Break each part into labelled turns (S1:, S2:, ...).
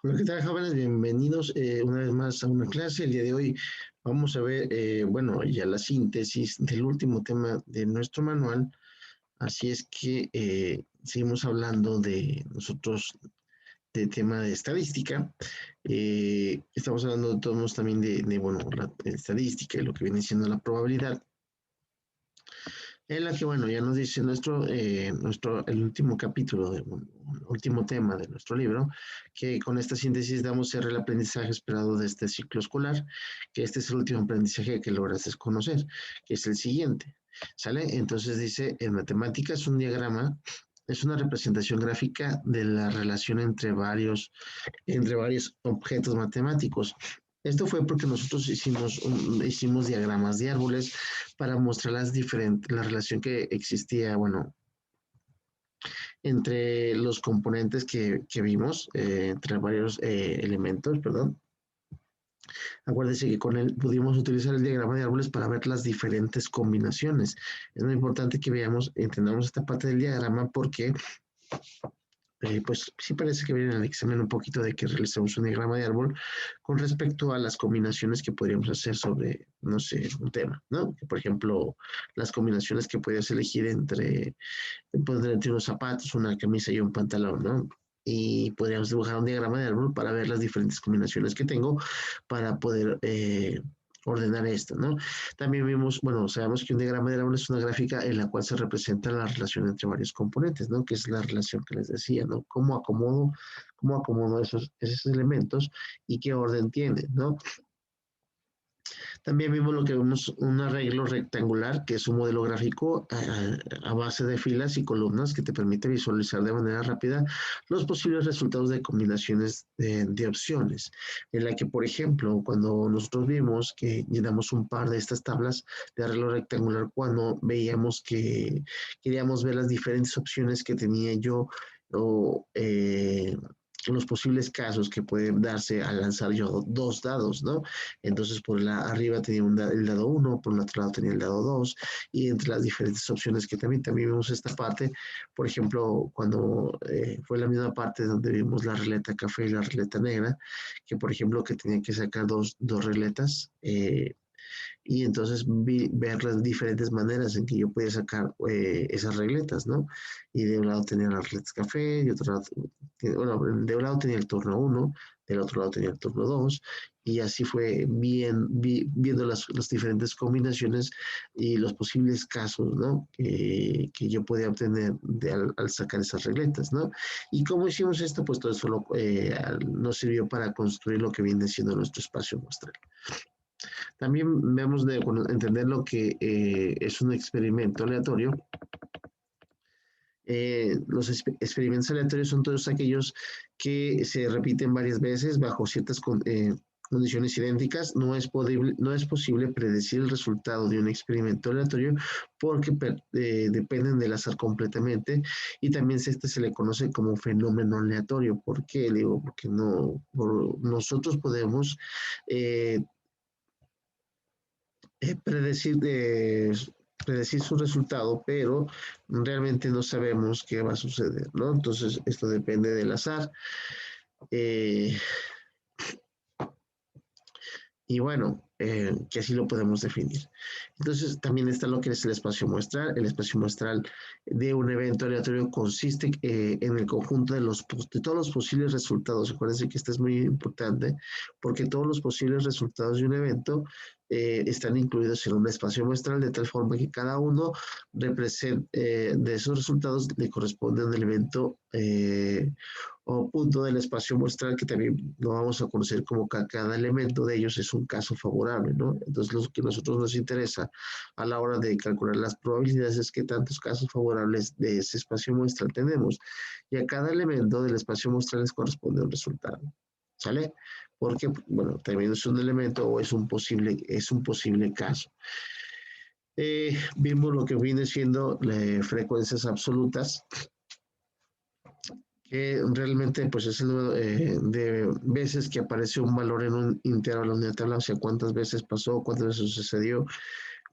S1: Hola, ¿qué tal, jóvenes? Bienvenidos una vez más a una clase. El día de hoy vamos a ver, bueno, ya la síntesis del último tema de nuestro manual. Así es que seguimos hablando de nosotros de tema de estadística. Estamos hablando de todos modos también bueno, la estadística y lo que viene siendo la probabilidad. En la que, bueno, ya nos dice el último capítulo, último tema de nuestro libro, que con esta síntesis damos cierre al aprendizaje esperado de este ciclo escolar, que este es el último aprendizaje que logras desconocer, que es el siguiente, ¿sale? Entonces dice, en matemáticas un diagrama es una representación gráfica de la relación entre varios objetos matemáticos. Esto fue porque nosotros hicimos diagramas de árboles para mostrar la relación que existía, bueno, entre los componentes que vimos, entre varios elementos, perdón. Acuérdense que con él pudimos utilizar el diagrama de árboles para ver las diferentes combinaciones. Es muy importante que entendamos esta parte del diagrama porque pues sí parece que viene en el examen un poquito de que realicemos un diagrama de árbol con respecto a las combinaciones que podríamos hacer sobre, no sé, un tema, ¿no? Que, por ejemplo, las combinaciones que podías elegir entre unos zapatos, una camisa y un pantalón, ¿no? Y podríamos dibujar un diagrama de árbol para ver las diferentes combinaciones que tengo para poder ordenar esto, ¿no? También vimos, bueno, sabemos que un diagrama de árbol es una gráfica en la cual se representa la relación entre varios componentes, ¿no? Que es la relación que les decía, ¿no? Cómo acomodo esos elementos y qué orden tienen, ¿no? También vimos lo que vemos un arreglo rectangular, que es un modelo gráfico a base de filas y columnas que te permite visualizar de manera rápida los posibles resultados de combinaciones de opciones. En la que, por ejemplo, cuando nosotros vimos que llenamos un par de estas tablas de arreglo rectangular, cuando veíamos que queríamos ver las diferentes opciones que tenía yo o los posibles casos que pueden darse al lanzar yo dos dados, ¿no? Entonces, arriba tenía el dado 1, por el otro lado tenía el dado 2, y entre las diferentes opciones que también vimos esta parte, por ejemplo, cuando fue la misma parte donde vimos la ruleta café y la ruleta negra, que por ejemplo que tenía que sacar dos regletas, y entonces ver las diferentes maneras en que yo podía sacar esas regletas, ¿no? Y de un lado tenía las regletas café, y otro lado, bueno, de un lado tenía el turno uno, del otro lado tenía el turno 2, y así fue viendo las diferentes combinaciones y los posibles casos, ¿no? Que yo podía obtener al sacar esas regletas, ¿no? Y cómo hicimos esto, pues todo eso nos sirvió para construir lo que viene siendo nuestro espacio muestral. También vemos de entender lo que es un experimento aleatorio. Los experimentos aleatorios son todos aquellos que se repiten varias veces bajo ciertas condiciones idénticas. No es posible predecir el resultado de un experimento aleatorio porque dependen del azar completamente, y también este se le conoce como fenómeno aleatorio. ¿Por qué? Digo, porque nosotros podemos predecir, predecir su resultado, pero realmente no sabemos qué va a suceder, ¿no? Entonces, esto depende del azar. Eh, y bueno, que así lo podemos definir. Entonces, también está lo que es el espacio muestral. El espacio muestral de un evento aleatorio consiste en el conjunto de todos los posibles resultados. Acuérdense que esto es muy importante porque todos los posibles resultados de un evento están incluidos en un espacio muestral, de tal forma que cada uno de esos resultados le corresponde a un elemento o punto del espacio muestral, que también lo vamos a conocer como que cada elemento de ellos es un caso favorable, ¿no? Entonces, lo que a nosotros nos interesa a la hora de calcular las probabilidades es que tantos casos favorables de ese espacio muestral tenemos, y a cada elemento del espacio muestral les corresponde un resultado, ¿sale? Porque, bueno, también es un elemento o es un posible caso. Vimos lo que viene siendo frecuencias absolutas, que realmente pues es el número de veces que aparece un valor en un intervalo de tabla, o sea, cuántas veces pasó, cuántas veces sucedió,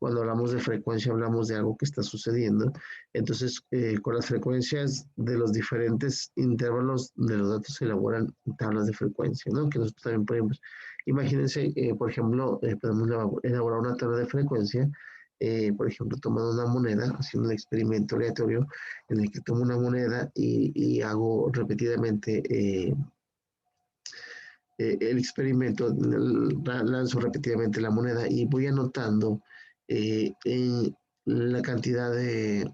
S1: Cuando hablamos de frecuencia, hablamos de algo que está sucediendo. Entonces, con las frecuencias de los diferentes intervalos de los datos se elaboran tablas de frecuencia, ¿no? Que nosotros también podemos, imagínense, por ejemplo, podemos elaborar una tabla de frecuencia, por ejemplo, tomando una moneda, haciendo un experimento aleatorio en el que tomo una moneda y hago repetidamente el experimento, lanzo repetidamente la moneda y voy anotando la cantidad de,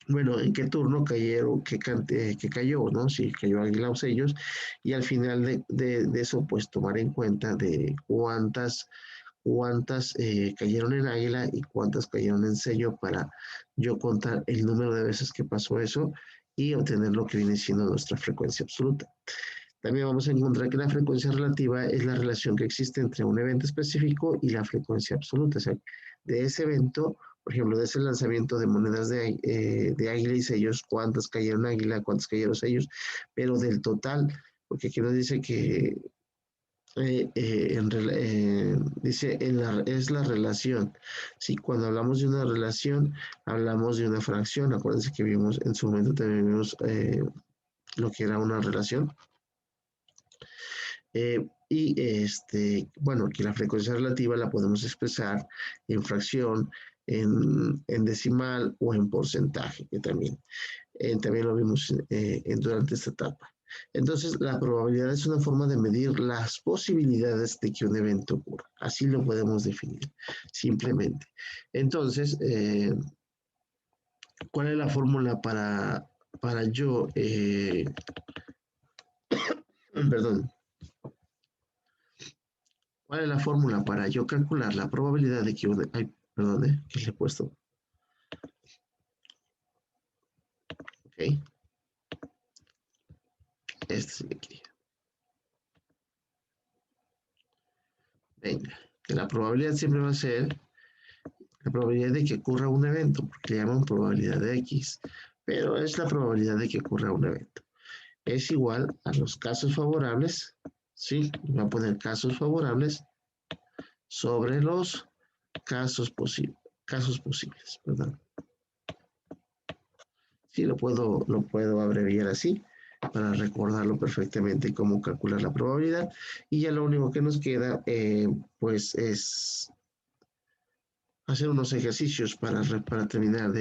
S1: bueno, en qué turno cayeron, qué cayó, ¿no? Si cayó águila o sellos, y al final de eso, pues tomar en cuenta de cuántas cayeron en águila y cuántas cayeron en sello para yo contar el número de veces que pasó eso y obtener lo que viene siendo nuestra frecuencia absoluta. También vamos a encontrar que la frecuencia relativa es la relación que existe entre un evento específico y la frecuencia absoluta. O sea, de ese evento, por ejemplo, de ese lanzamiento de monedas de águila y sellos, cuántas cayeron águila, cuántas cayeron sellos, pero del total, porque aquí nos dice que dice es la relación. Sí, cuando hablamos de una relación, hablamos de una fracción. Acuérdense que vimos en su momento también vimos lo que era una relación. Bueno, aquí la frecuencia relativa la podemos expresar en fracción, en decimal o en porcentaje, que también lo vimos durante esta etapa. Entonces, la probabilidad es una forma de medir las posibilidades de que un evento ocurra. Así lo podemos definir, simplemente. Entonces, ¿cuál es la fórmula para yo, perdón, ¿cuál es la fórmula para yo calcular la probabilidad de que un... Ay, perdón, ¿qué le he puesto? Ok, este de aquí. Venga, que la probabilidad siempre va a ser la probabilidad de que ocurra un evento, porque le llaman probabilidad de X, pero es la probabilidad de que ocurra un evento. Es igual a los casos favorables, ¿sí? Voy a poner casos favorables sobre los casos posibles, perdón. Sí, lo puedo abreviar así para recordarlo perfectamente cómo calcular la probabilidad. Y ya lo único que nos queda, pues, es hacer unos ejercicios para terminar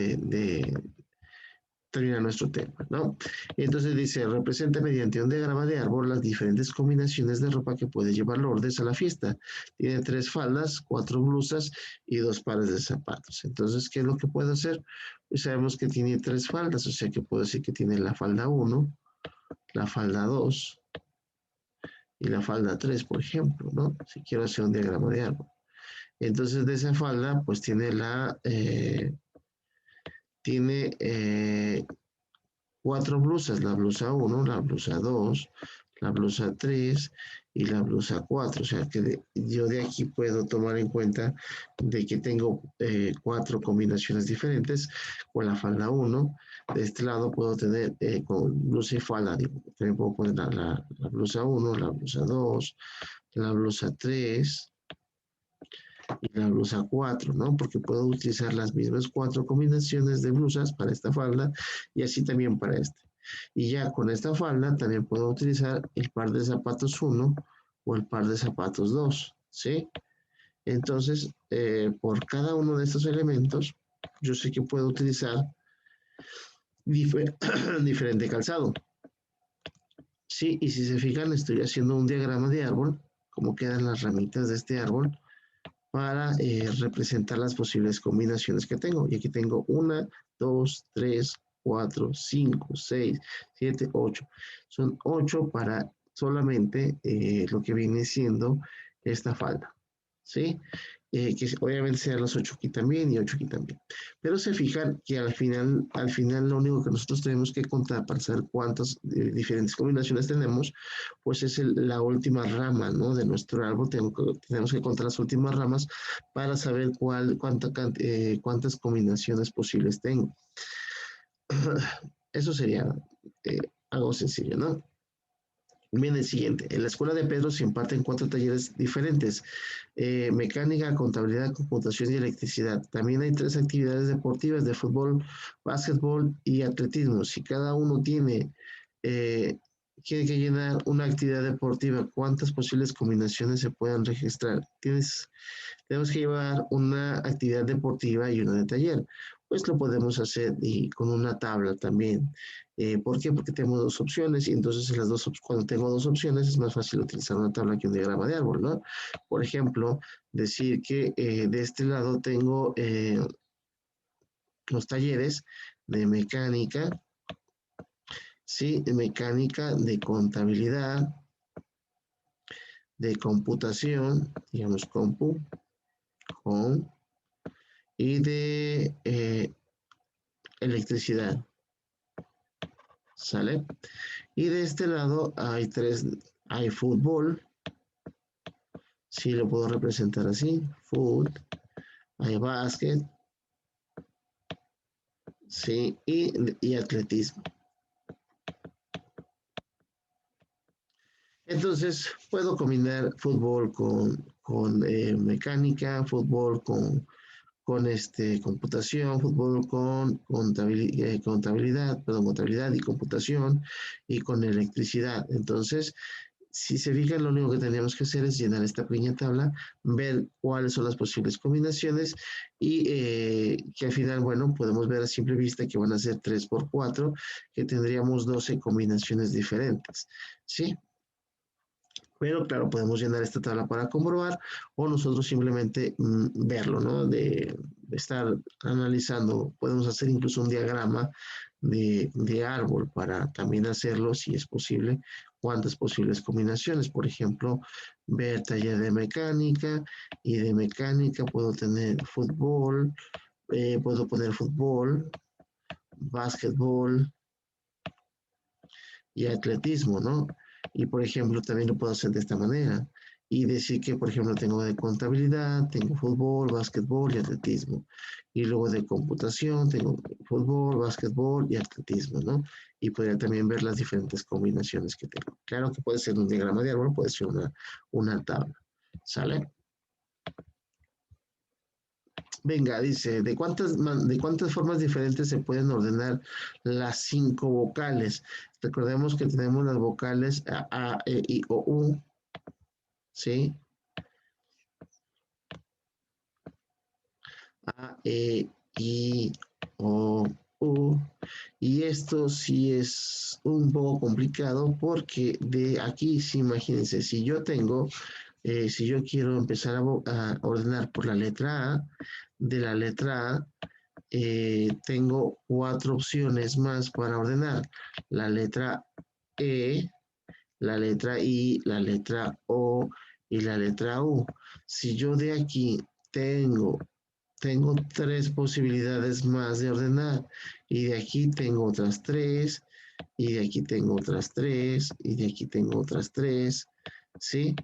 S1: terminar nuestro tema, ¿no? Entonces dice, representa mediante un diagrama de árbol las diferentes combinaciones de ropa que puede llevar Lourdes a la fiesta. Tiene 3 faldas, 4 blusas y 2 pares de zapatos. Entonces, ¿qué es lo que puedo hacer? Pues sabemos que tiene 3 faldas, o sea que puedo decir que tiene la falda 1, la falda 2 y la falda 3, por ejemplo, ¿no? Si quiero hacer un diagrama de árbol. Entonces, de esa falda, pues tiene 4 blusas, la blusa 1, la blusa 2, la blusa 3 y la blusa 4. O sea que yo de aquí puedo tomar en cuenta de que tengo 4 combinaciones diferentes con la falda 1. De este lado puedo tener con blusa y falda, digo, también puedo poner la blusa 1, la blusa 2, la blusa 3 y la blusa 4, ¿no? Porque puedo utilizar las mismas 4 combinaciones de blusas para esta falda y así también para este. Y ya con esta falda también puedo utilizar el par de zapatos 1 o el par de zapatos 2, ¿sí? Entonces, por cada uno de estos elementos, yo sé que puedo utilizar diferente calzado. Sí, y si se fijan, estoy haciendo un diagrama de árbol, cómo quedan las ramitas de este árbol, para representar las posibles combinaciones que tengo. Y aquí tengo 1, 2, 3, 4, 5, 6, 7, 8. Son 8 para solamente lo que viene siendo esta falda. ¿Sí? Que obviamente sean los 8 aquí también y 8 aquí también. Pero se fijan que al final lo único que nosotros tenemos que contar para saber cuántas diferentes combinaciones tenemos, pues es la última rama, ¿no? De nuestro árbol. Tenemos que contar las últimas ramas para saber cuántas combinaciones posibles tengo. Eso sería algo sencillo, ¿no? Viene el siguiente. En la escuela de Pedro se imparten 4 talleres diferentes: mecánica, contabilidad, computación y electricidad. También hay 3 actividades deportivas de fútbol, básquetbol y atletismo. Si cada uno eh, tiene que llenar una actividad deportiva, ¿cuántas posibles combinaciones se pueden registrar? Tenemos que llevar una actividad deportiva y una de taller. Pues lo podemos hacer y con una tabla también. ¿Por qué? Porque tenemos 2 opciones y entonces cuando tengo 2 opciones es más fácil utilizar una tabla que un diagrama de árbol, ¿no? Por ejemplo, decir que de este lado tengo los talleres de mecánica, sí, de mecánica, de contabilidad, de computación, digamos compu, con, y de electricidad, ¿sale? Y de este lado hay fútbol, sí lo puedo representar así, fútbol, hay básquet, sí, y atletismo. Entonces, puedo combinar fútbol con mecánica, fútbol con computación, fútbol con contabilidad y computación y con electricidad. Entonces, si se fijan, lo único que tenemos que hacer es llenar esta pequeña tabla, ver cuáles son las posibles combinaciones y que al final, bueno, podemos ver a simple vista que van a ser 3 por 4, que tendríamos 12 combinaciones diferentes, ¿sí? Pero claro, podemos llenar esta tabla para comprobar o nosotros simplemente verlo, ¿no? De estar analizando. Podemos hacer incluso un diagrama de árbol para también hacerlo, si es posible, cuántas posibles combinaciones. Por ejemplo, ver taller de mecánica y de mecánica puedo tener fútbol, puedo poner fútbol, básquetbol, y atletismo, ¿no? Y por ejemplo, también lo puedo hacer de esta manera y decir que, por ejemplo, tengo de contabilidad, tengo fútbol, básquetbol y atletismo. Y luego de computación, tengo fútbol, básquetbol y atletismo, ¿no? Y podría también ver las diferentes combinaciones que tengo. Claro que puede ser un diagrama de árbol, puede ser una tabla. ¿Sale? Venga, dice, ¿de cuántas formas diferentes se pueden ordenar las 5 vocales? Recordemos que tenemos las vocales A, E, I, O, U, ¿sí? A, E, I, O, U. Y esto sí es un poco complicado porque de aquí, sí, imagínense, si yo quiero empezar a ordenar por la letra A, de la letra A, tengo 4 opciones más para ordenar. La letra E, la letra I, la letra O y la letra U. Si yo de aquí tengo 3 posibilidades más de ordenar y de aquí tengo otras 3 y de aquí tengo otras 3 y de aquí tengo otras 3, ¿sí?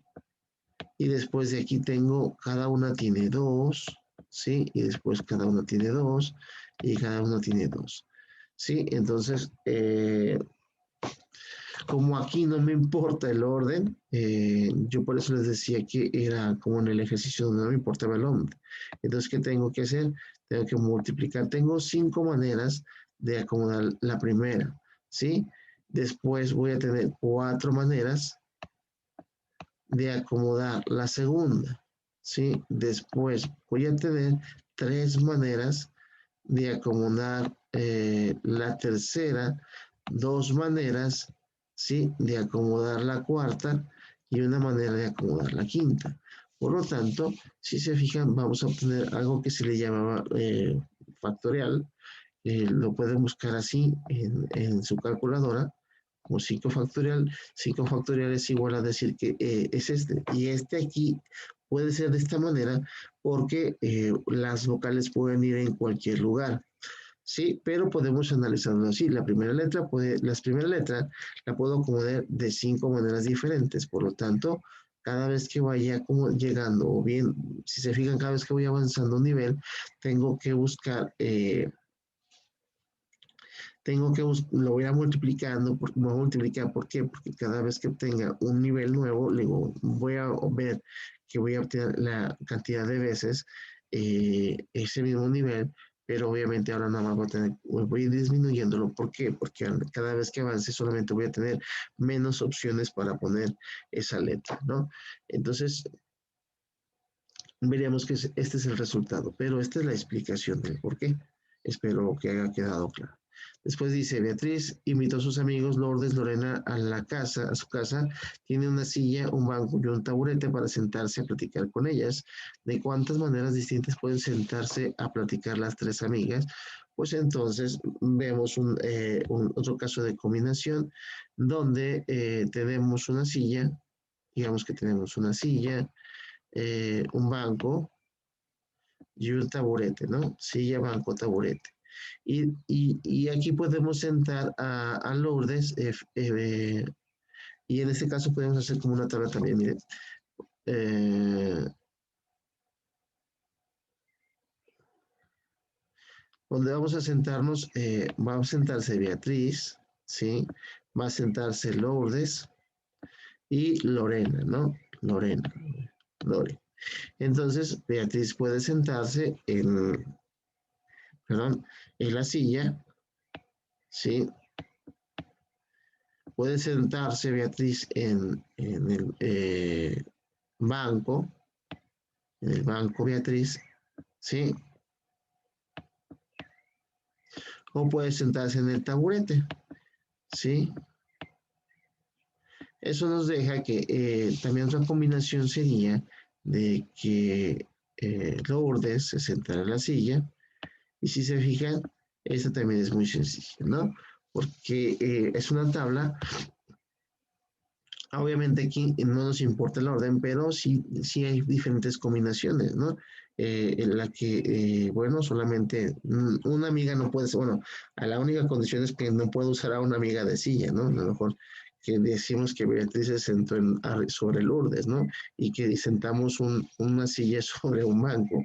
S1: Y después de aquí tengo, cada una tiene 2, ¿sí? Y después cada una tiene 2 y cada una tiene 2, ¿sí? Entonces, como aquí no me importa el orden, yo por eso les decía que era como en el ejercicio donde no me importaba el orden. Entonces, ¿qué tengo que hacer? Tengo que multiplicar. Tengo 5 maneras de acomodar la primera, ¿sí? Después voy a tener 4 maneras de acomodar la segunda, ¿sí? Después voy a tener 3 maneras de acomodar la tercera, 2 maneras, ¿sí? De acomodar la cuarta y una manera de acomodar la quinta. Por lo tanto, si se fijan, vamos a obtener algo que se le llamaba factorial. Lo pueden buscar así en su calculadora como 5 factorial. 5 factorial es igual a decir que es este. Y este aquí puede ser de esta manera porque las vocales pueden ir en cualquier lugar. Sí, pero podemos analizarlo así. La primera letra la puedo acomodar de 5 maneras diferentes. Por lo tanto, cada vez que vaya como llegando, o bien, si se fijan, cada vez que voy avanzando un nivel, tengo que buscar tengo que lo voy a multiplicando, me voy a multiplicar, ¿por qué? Porque cada vez que obtenga un nivel nuevo, le digo, voy a ver que voy a obtener la cantidad de veces ese mismo nivel, pero obviamente ahora nada más voy a ir disminuyéndolo. ¿Por qué? Porque cada vez que avance solamente voy a tener menos opciones para poner esa letra, ¿no? Entonces, veríamos que este es el resultado, pero esta es la explicación del por qué. Espero que haya quedado claro. Después dice, Beatriz invitó a sus amigos Lourdes, Lorena a la casa, a su casa, tiene una silla, un banco y un taburete para sentarse a platicar con ellas. ¿De cuántas maneras distintas pueden sentarse a platicar las tres amigas? Pues entonces vemos otro caso de combinación donde tenemos una silla, digamos que tenemos una silla, un banco y un taburete, ¿no? Silla, banco, taburete. Y aquí podemos sentar a Lourdes y en este caso podemos hacer como una tabla también, miren. Eh, Donde vamos a sentarnos, va a sentarse Beatriz, ¿sí? Va a sentarse Lourdes y Lorena, ¿no? Lorena, Lore. Entonces, Beatriz puede sentarse perdón, en la silla, ¿sí? Puede sentarse Beatriz en banco, en el banco Beatriz, ¿sí? O puede sentarse en el taburete, ¿sí? Eso nos deja que también otra combinación sería de que Lourdes se sentara en la silla, y si se fijan, esta también es muy sencilla, ¿no? Porque es una tabla. Obviamente aquí no nos importa el orden, pero sí hay diferentes combinaciones, ¿no? En la que, bueno, solamente una amiga no puede ser, bueno, a la única condición es que no puedo usar a una amiga de silla, ¿no? A lo mejor que decimos que Beatriz se sentó sobre Lourdes, ¿no? Y que sentamos una silla sobre un banco.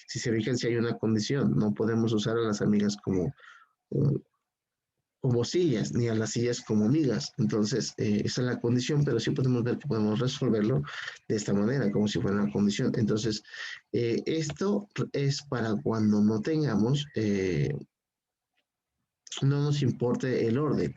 S1: Si se fijan, si hay una condición, no podemos usar a las amigas como sillas, ni a las sillas como migas. Entonces, esa es la condición, pero sí podemos ver que podemos resolverlo de esta manera, como si fuera una condición. Entonces, esto es para cuando no tengamos, no nos importe el orden,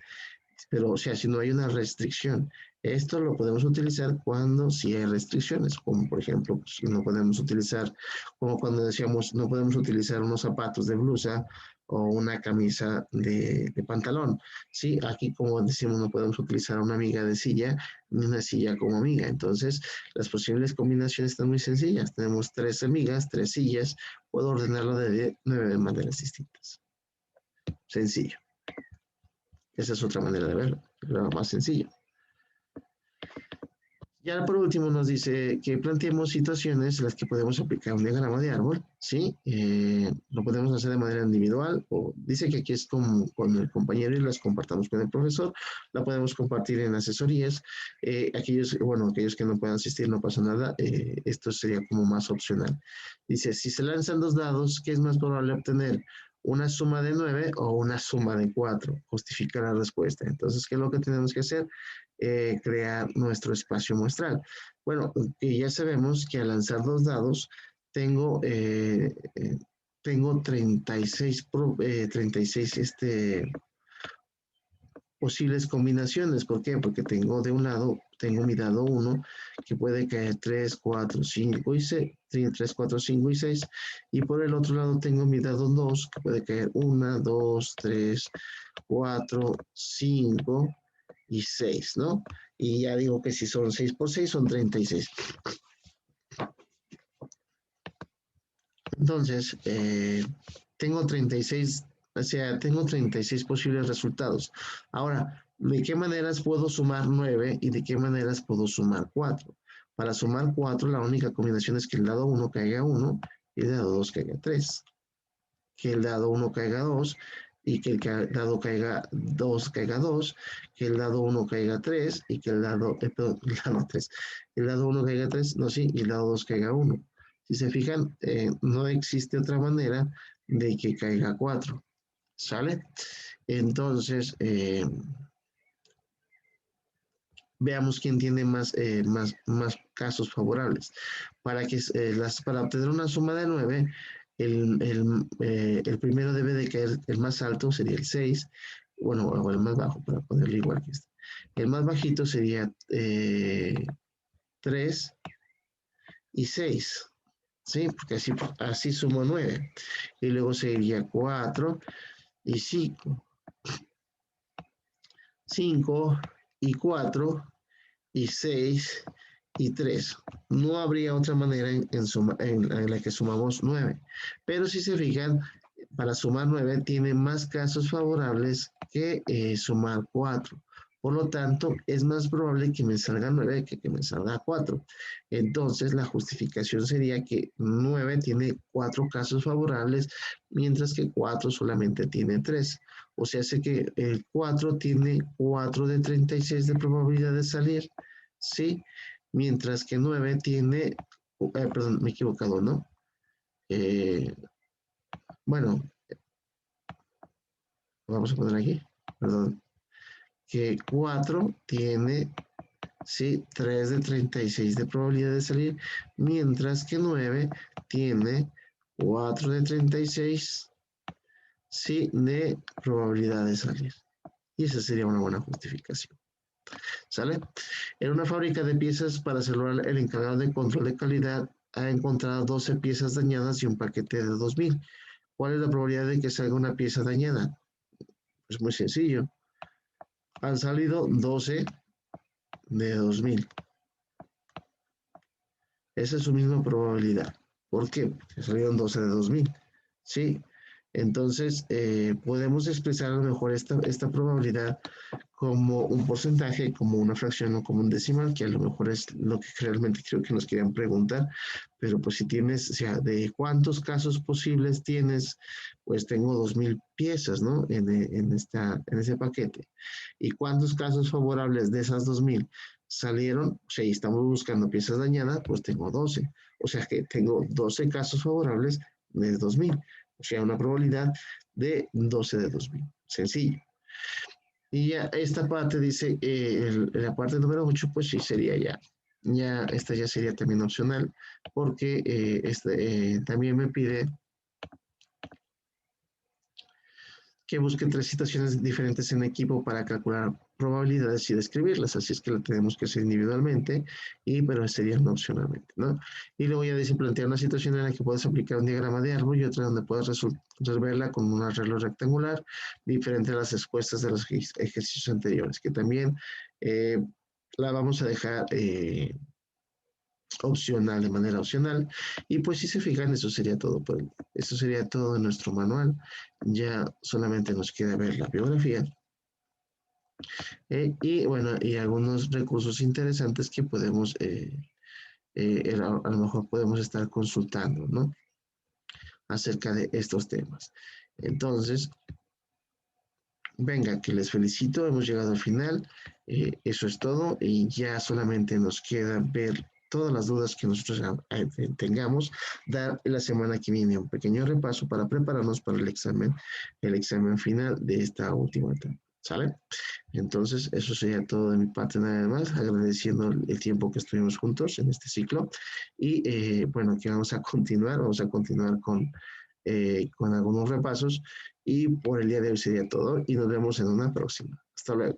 S1: pero o sea, si no hay una restricción. Esto lo podemos utilizar cuando sí hay restricciones, como por ejemplo, pues, no podemos utilizar, como cuando decíamos, no podemos utilizar unos zapatos de blusa o una camisa de pantalón. Sí, aquí como decimos, no podemos utilizar una amiga de silla ni una silla como amiga. Entonces, las posibles combinaciones están muy sencillas. Tenemos tres amigas, tres sillas, puedo ordenarlo de 9 maneras distintas. Sencillo. Esa es otra manera de verlo, lo más sencillo. Ya por último nos dice que planteemos situaciones en las que podemos aplicar un diagrama de árbol, ¿sí? Lo podemos hacer de manera individual o dice que aquí es con el compañero y las compartamos con el profesor, la podemos compartir en asesorías, aquellos que no puedan asistir no pasa nada, esto sería como más opcional. Dice, si se lanzan dos dados, ¿qué es más probable obtener? Una suma de 9 o una suma de 4, justifica la respuesta. Entonces, ¿qué es lo que tenemos que hacer? Crear nuestro espacio muestral. Bueno, ya sabemos que al lanzar dos dados tengo, tengo 36 posibles combinaciones. ¿Por qué? Porque tengo de un lado, tengo mi dado 1 que puede caer 3, 4, 5 y 6, 3, 4, 5 y 6. Y por el otro lado tengo mi dado 2 que puede caer 1, 2, 3, 4, 5 y 6, ¿no? Y ya digo que si son 6 por 6 son 36. Entonces, tengo 36, o sea, tengo 36 posibles resultados. Ahora, ¿de qué maneras puedo sumar 9 y de qué maneras puedo sumar 4? Para sumar 4, la única combinación es que el dado 1 caiga 1 y el dado 2 caiga 3. Que el dado 1 caiga 2 y que el dado caiga 2 caiga 2, que el dado 1 caiga 3 y que el dado, perdón, el dado 3, el dado 1 caiga 3, no, sí, y el dado 2 caiga 1. Si se fijan, no existe otra manera de que caiga 4. ¿Sale? Entonces, veamos quién tiene más casos favorables. Para obtener una suma de 9, el primero debe de caer, el más alto sería el 6, bueno, o el más bajo, para ponerlo igual que este. El más bajito sería 3 y 6, ¿sí? Porque así sumo 9. Y luego sería 4 y 5. 5 y 4 y 6 y 3. No habría otra manera en la que sumamos 9. Pero si se fijan, para sumar 9 tiene más casos favorables que sumar 4. Por lo tanto, es más probable que me salga 9 que me salga 4. Entonces, la justificación sería que 9 tiene 4 casos favorables, mientras que 4 solamente tiene 3. O sea, sé que el 4 tiene 4 de 36 de probabilidad de salir, ¿sí? Mientras que 9 tiene, perdón, me he equivocado, ¿no? Eh, bueno, vamos a poner aquí, perdón, que 4 tiene, sí, 3 de 36 de probabilidad de salir, mientras que 9 tiene 4 de 36, sí, de probabilidad de salir. Y esa sería una buena justificación. ¿Sale? En una fábrica de piezas para celular, el encargado de control de calidad ha encontrado 12 piezas dañadas y un paquete de 2000. ¿Cuál es la probabilidad de que salga una pieza dañada? Es muy sencillo. Han salido 12 de 2000. Esa es su misma probabilidad. ¿Por qué? Porque salieron 12 de 2000. ¿Sí? Entonces, podemos expresar a lo mejor esta probabilidad como un porcentaje, como una fracción o como un decimal, que a lo mejor es lo que realmente creo que nos querían preguntar, pero pues si tienes, o sea, de cuántos casos posibles tienes, pues tengo 2000 piezas, ¿no? En ese paquete. ¿Y cuántos casos favorables de esas 2000 salieron? O sea, y estamos buscando piezas dañadas, pues tengo 12. O sea que tengo 12 casos favorables de 2000. O sea, una probabilidad de 12 de 2000. Sencillo. Y ya esta parte dice, la parte número 8, pues sí sería esta ya sería también opcional, porque también me pide que busque 3 situaciones diferentes en equipo para calcular probabilidades y describirlas, así es que lo tenemos que hacer individualmente, pero sería no opcionalmente, ¿no? Y luego ya dice plantear una situación en la que puedes aplicar un diagrama de árbol y otra donde puedes resolverla con un arreglo rectangular, diferente a las respuestas de los ejercicios anteriores, que también eh, la vamos a dejar opcional, de manera opcional. Y pues si se fijan, eso sería todo en nuestro manual. Ya solamente nos queda ver la biografía. Y bueno, y algunos recursos interesantes que podemos, a lo mejor podemos estar consultando, ¿no? Acerca de estos temas. Entonces, venga, que les felicito, hemos llegado al final. Eso es todo y ya solamente nos queda ver todas las dudas que nosotros tengamos, dar la semana que viene un pequeño repaso para prepararnos para el examen final de esta última etapa. ¿Sale? Entonces, eso sería todo de mi parte nada más, agradeciendo el tiempo que estuvimos juntos en este ciclo. Y bueno, que vamos a continuar con algunos repasos y por el día de hoy sería todo y nos vemos en una próxima. Hasta luego.